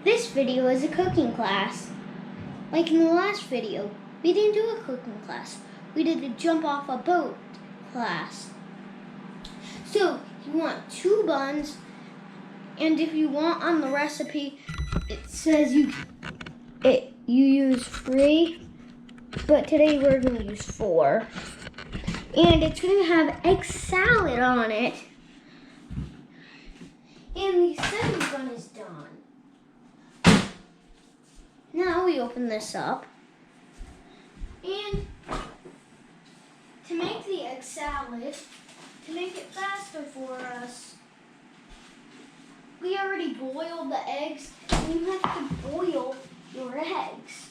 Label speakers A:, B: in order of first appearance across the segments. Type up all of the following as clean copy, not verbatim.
A: This video is a cooking class. Like in the last video, we didn't do a cooking class. We did a jump off a boat class. So you want 2 buns, and if you want on the recipe, it says you use 3, but today we're going to use 4. And it's going to have egg salad on it. And the second bun is done. Now we open this up. And to make the egg salad, to make it faster for us, we already boiled the eggs, and you have to boil your eggs.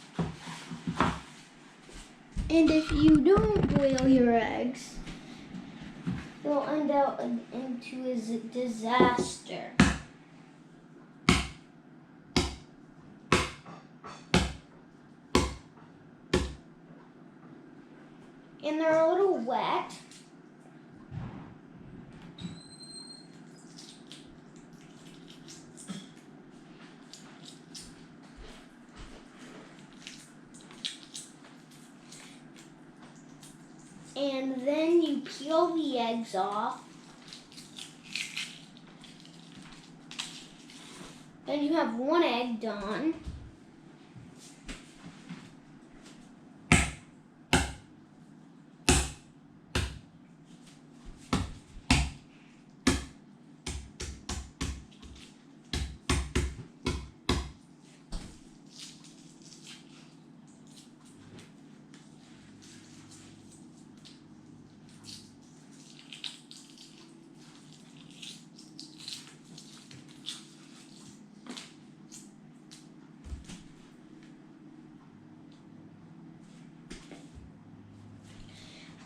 A: And if you don't boil your eggs, they'll end up into a disaster. And they're a little wet. And then you peel the eggs off. And you have 1 egg done.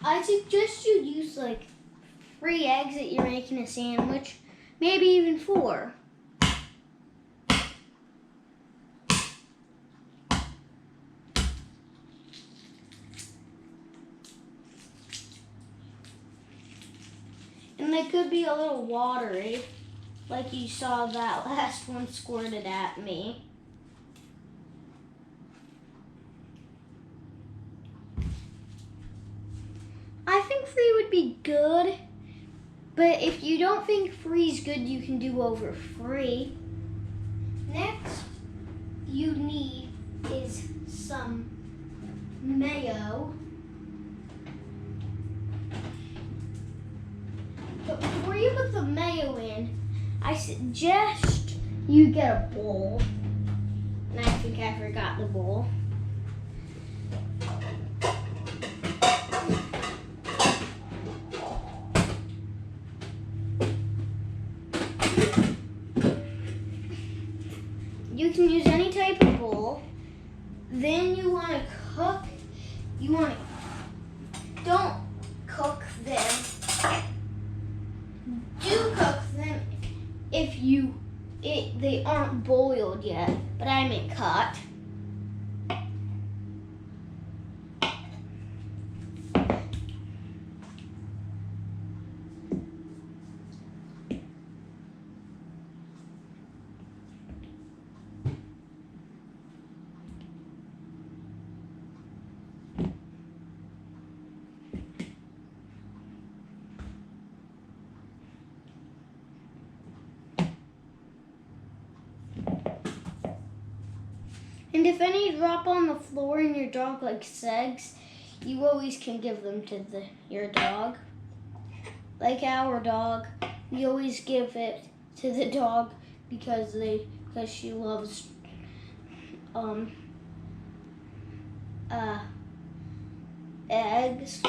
A: I suggest you use like 3 eggs that you're making a sandwich, maybe even 4. And they could be a little watery, like you saw that last one squirted at me. I think 3 would be good, but if you don't think 3 is good, you can do over 3. Next, you need is some mayo. But before you put the mayo in, I suggest you get a bowl. And I think I forgot the bowl. You can use any type of bowl. Then you want to cook. Don't cook them. Do cook them if they aren't boiled yet, but I meant cut. And if any drop on the floor and your dog likes eggs, you always can give them to your dog. Like our dog, we always give it to the dog because she loves eggs.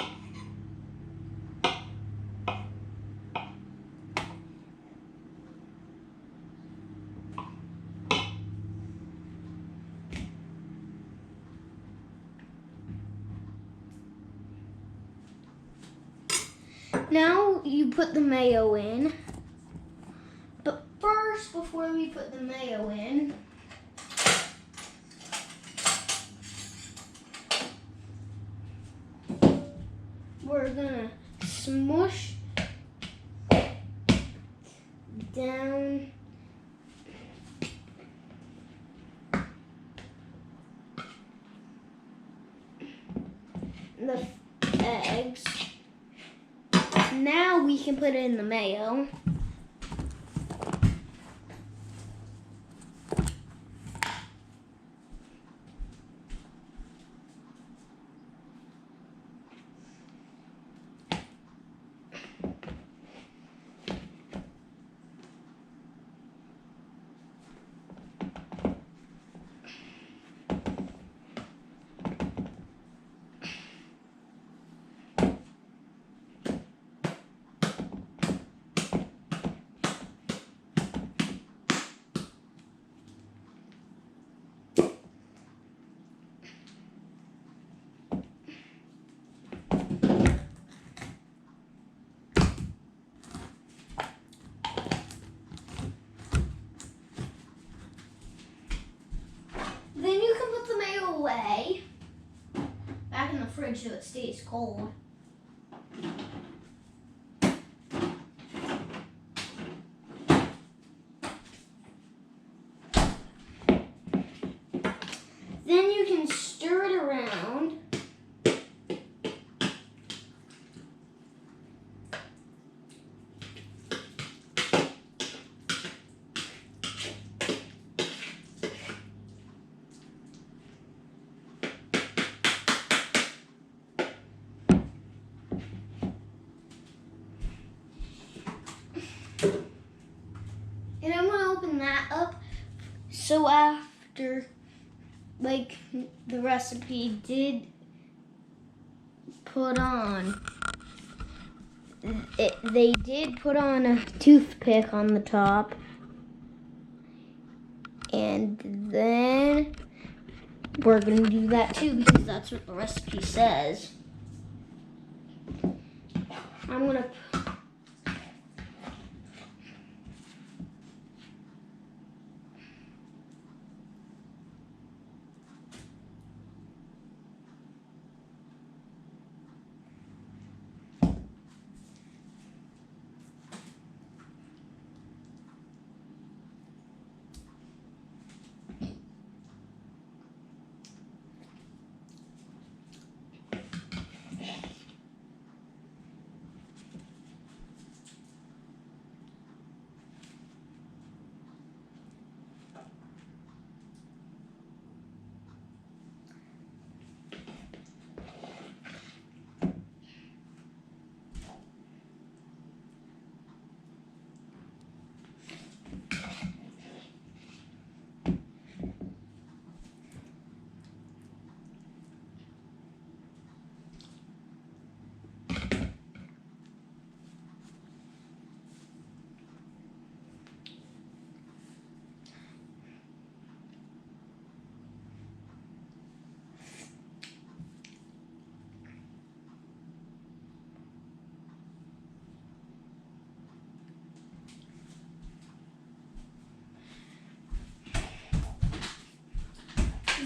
A: Now you put the mayo in, but first, before we put the mayo in, we're gonna smush down the eggs. Now we can put in the mayo. Then you can put the mayo away, back in the fridge so it stays cold. Then you can stir it around. And I'm going to open that up so after, like the recipe did put on, they did put on a toothpick on the top. And then we're going to do that too because that's what the recipe says. I'm going to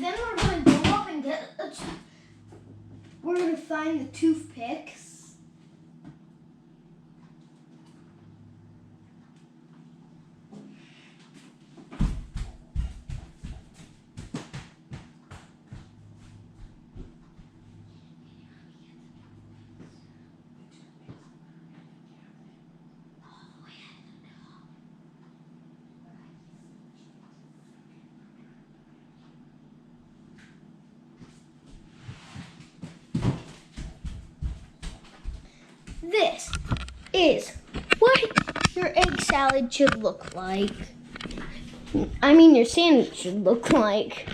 A: Then we're going to go up and we're going to find the toothpicks. This is what your egg salad should look like. I mean, your sandwich should look like.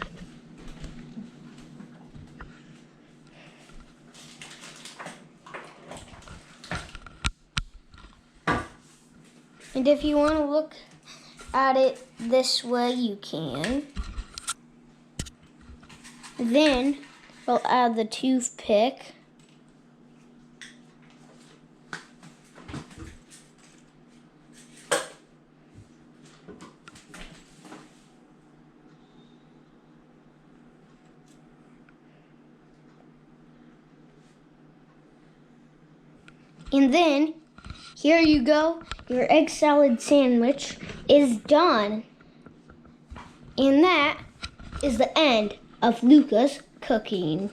A: And if you want to look at it this way, you can. Then we'll add the toothpick. And then, here you go, your egg salad sandwich is done. And that is the end of Luca's cooking.